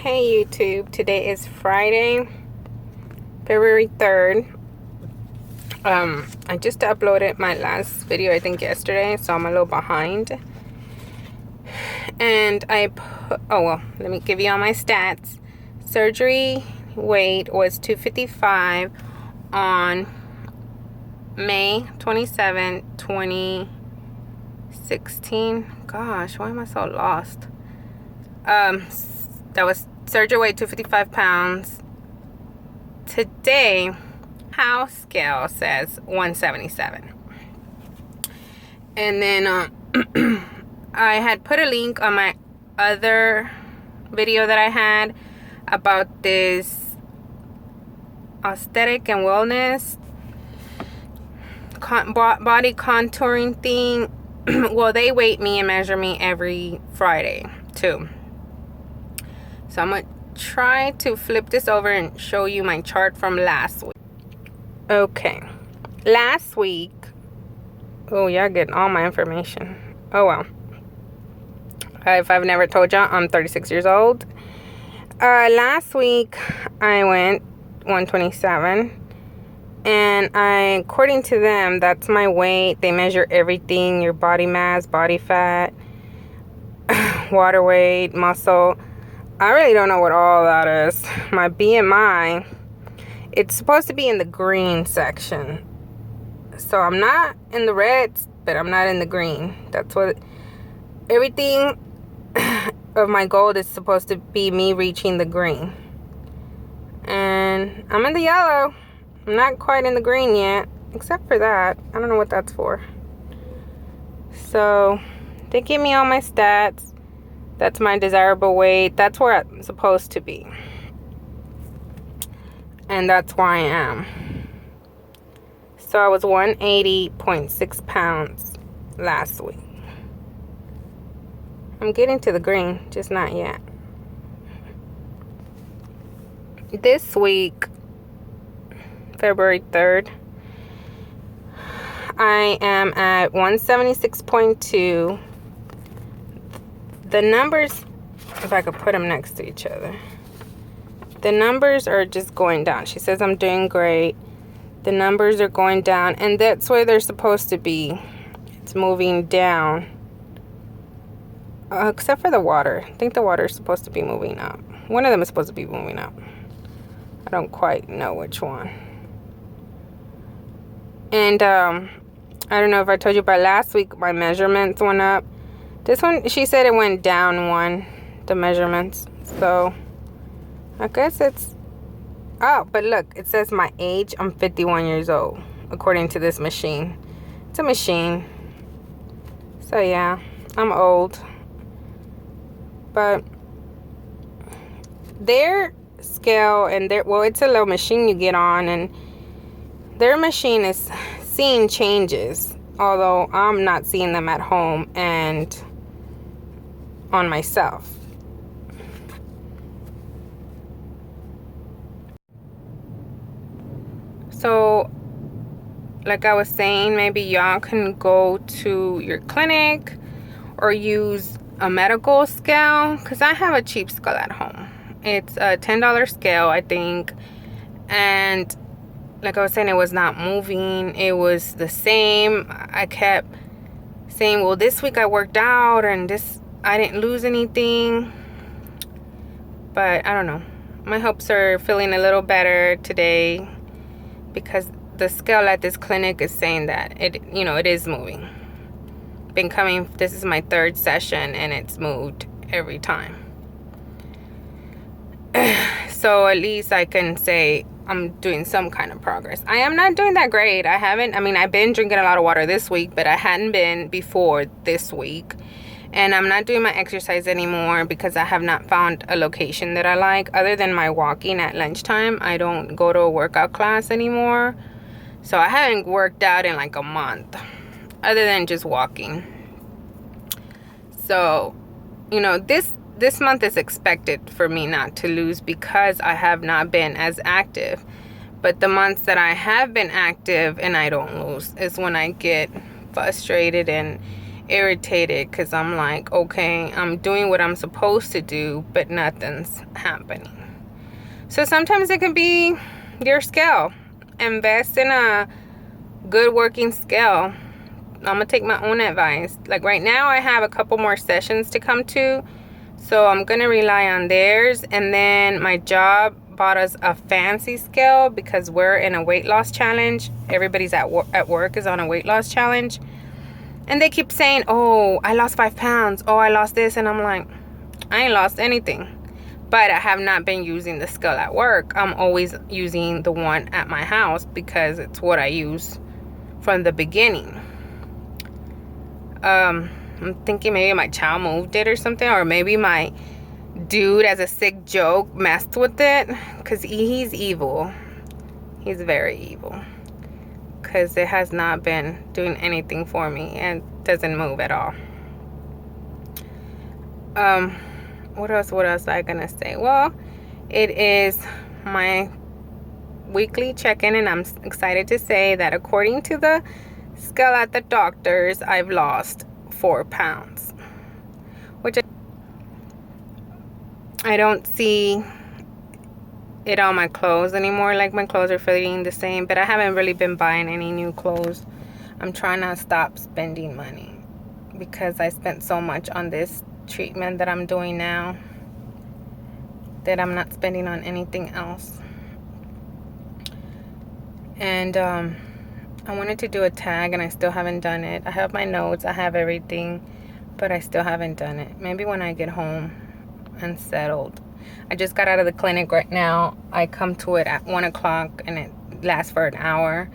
Hey YouTube, today is Friday, February 3rd. I just uploaded my last video, I think yesterday, so I'm a little behind. And let me give you all my stats. Surgery weight was 255 on May 27, 2016. Gosh, why am I so lost? That was surgery weight 255 pounds. Today, house scale says 177. And then I had put a link on my other video that I had about this aesthetic and wellness body contouring thing. Well, they weight me and measure me every Friday too. So I'm going to try to flip this over and show you my chart from last week. Okay. Last week. Oh, y'all getting all my information. Oh, well. If I've never told y'all, I'm 36 years old. Last week, I went 127. And according to them, that's my weight. They measure everything. Your body mass, body fat, water weight, muscle. I really don't know what all that is. My BMI, it's supposed to be in the green section. So I'm not in the reds, but I'm not in the green. That's what everything of my goal is supposed to be, me reaching the green. And I'm in the yellow. I'm not quite in the green yet, except for that. I don't know what that's for. So they give me all my stats. That's my desirable weight. That's where I'm supposed to be. And that's where I am. So I was 180.6 pounds last week. I'm getting to the green, just not yet. This week, February 3rd, I am at 176.2. The numbers, if I could put them next to each other, the numbers are just going down. She says I'm doing great. The numbers are going down, and that's where they're supposed to be. It's moving down. Except for the water. I think the water is supposed to be moving up. One of them is supposed to be moving up. I don't quite know which one. And I don't know if I told you, but last week my measurements went up. This one, she said it went down one, the measurements. So, I guess it's... Oh, but look, it says my age. I'm 51 years old, according to this machine. It's a machine. So, yeah, I'm old. But their scale and their... Well, it's a little machine you get on, and their machine is seeing changes. Although, I'm not seeing them at home and on myself. So, like I was saying, maybe y'all can go to your clinic or use a medical scale, because I have a cheap scale at home. It's a $10 scale, I think. And like I was saying, it was not moving. It was the same. I kept saying, well, this week I worked out and this, I didn't lose anything. But I don't know. My hopes are feeling a little better today, because the scale at this clinic is saying that it is moving. Been coming, this is my third session, and it's moved every time. So at least I can say I'm doing some kind of progress. I am not doing that great. I've been drinking a lot of water this week, but I hadn't been before this week. And I'm not doing my exercise anymore because I have not found a location that I like. Other than my walking at lunchtime, I don't go to a workout class anymore. So I haven't worked out in like a month, other than just walking. So, this month is expected for me not to lose because I have not been as active. But the months that I have been active and I don't lose is when I get frustrated and irritated because I'm like, okay, I'm doing what I'm supposed to do, but nothing's happening. So sometimes it can be your scale. Invest in a good working scale. I'm gonna take my own advice. Like right now I have a couple more sessions to come to, so I'm gonna rely on theirs. And then my job bought us a fancy scale because we're in a weight loss challenge. Everybody's at work is on a weight loss challenge, and they keep saying, oh, I lost 5 pounds, oh, I lost this, and I'm like, I ain't lost anything. But I have not been using the scale at work. I'm always using the one at my house because it's what I use from the beginning. I'm thinking maybe my child moved it or something, or maybe my dude as a sick joke messed with it, because he's evil. He's very evil, because it has not been doing anything for me and doesn't move at all. What else am I gonna say? Well, it is my weekly check-in, and I'm excited to say that according to the scale at the doctor's, I've lost 4 pounds, which I don't see it on my clothes anymore. Like my clothes are fitting the same, but I haven't really been buying any new clothes. I'm trying to stop spending money because I spent so much on this treatment that I'm doing now that I'm not spending on anything else. And I wanted to do a tag and I still haven't done it. I have my notes, I have everything, but I still haven't done it. Maybe when I get home and settled. I just got out of the clinic right now. I come to it at 1 o'clock and it lasts for an hour.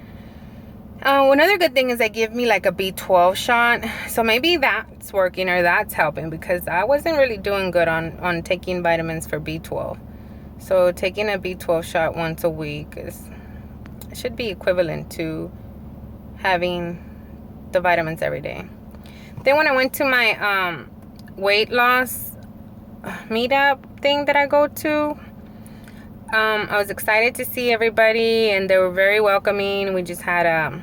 Another good thing is they give me like a B12 shot, so maybe that's working or that's helping, because I wasn't really doing good on taking vitamins for B12. So taking a B12 shot once a week should be equivalent to having the vitamins every day. Then when I went to my weight loss meetup thing that I go to, I was excited to see everybody, and they were very welcoming. We just had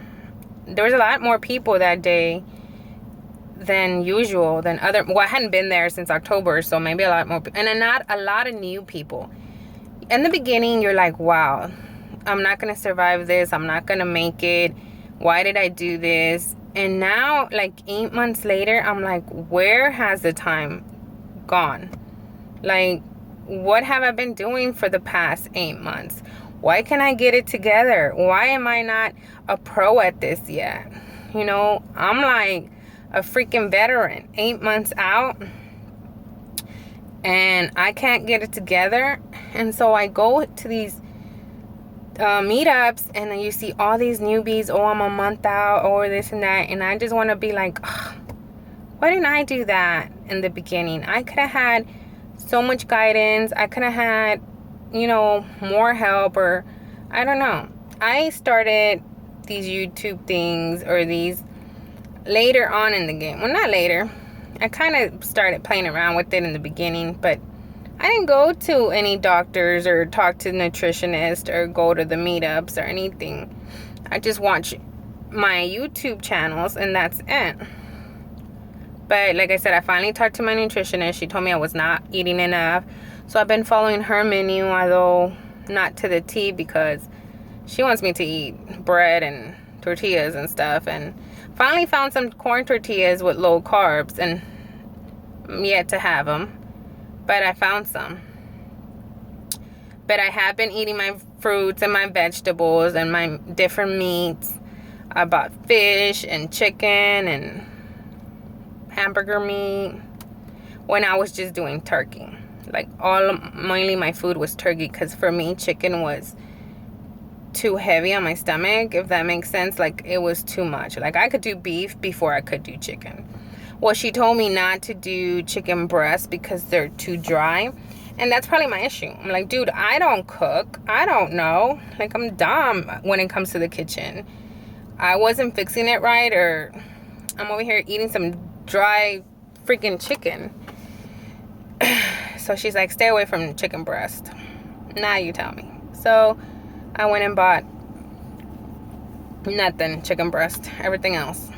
there was a lot more people that day than usual, than well, I hadn't been there since October, so maybe a lot more, and not a lot of new people. In the beginning, you're like, wow, I'm not gonna survive this, I'm not gonna make it, why did I do this? And now, like 8 months later, I'm like, where has the time gone? Like, what have I been doing for the past 8 months? Why can't I get it together? Why am I not a pro at this yet? You know, I'm like a freaking veteran, 8 months out, and I can't get it together. And so I go to these meetups, and then you see all these newbies, oh, I'm a month out, or this and that, and I just want to be like, oh, why didn't I do that in the beginning? I could have had so much guidance. I could have had, you know, more help, or I don't know. I started these YouTube things, or these later on in the game. Well, not later. I kind of started playing around with it in the beginning, but I didn't go to any doctors or talk to nutritionists or go to the meetups or anything. I just watch my YouTube channels, and that's it. But like I said, I finally talked to my nutritionist. She told me I was not eating enough. So I've been following her menu, although not to the T, because she wants me to eat bread and tortillas and stuff. And finally found some corn tortillas with low carbs, and I'm yet to have them. But I found some. But I have been eating my fruits and my vegetables and my different meats. I bought fish and chicken and hamburger meat when I was just doing turkey. Like mainly my food was turkey, because for me chicken was too heavy on my stomach, if that makes sense. Like it was too much. Like I could do beef before I could do chicken. Well, she told me not to do chicken breasts because they're too dry, and that's probably my issue. I'm like, dude, I don't cook, I don't know, like I'm dumb when it comes to the kitchen. I wasn't fixing it right, or I'm over here eating some dry freaking chicken. So she's like, stay away from chicken breast. Now you tell me. So I went and bought nothing chicken breast, everything else.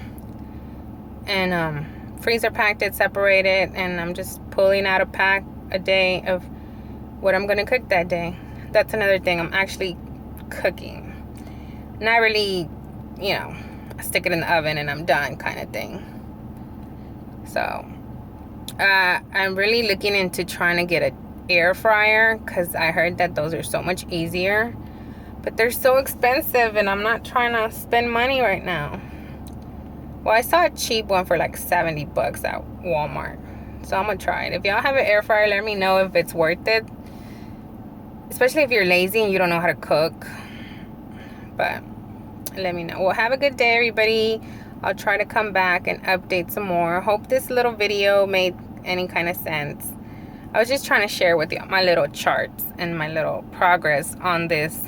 And freezer packed it, separated, and I'm just pulling out a pack a day of what I'm gonna cook that day. That's another thing, I'm actually cooking. Not really, you know, I stick it in the oven and I'm done kind of thing. So I'm really looking into trying to get an air fryer, because I heard that those are so much easier, but they're so expensive and I'm not trying to spend money right now. Well, I saw a cheap one for like 70 bucks at Walmart, so I'm gonna try it. If y'all have an air fryer, let me know if it's worth it, especially if you're lazy and you don't know how to cook. But let me know. Well, have a good day, everybody. I'll try to come back and update some more. Hope this little video made any kind of sense. I was just trying to share with you my little charts and my little progress on this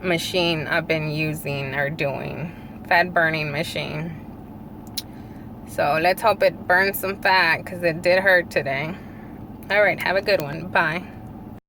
machine I've been using or doing. Fat burning machine. So let's hope it burns some fat, because it did hurt today. All right, have a good one. Bye.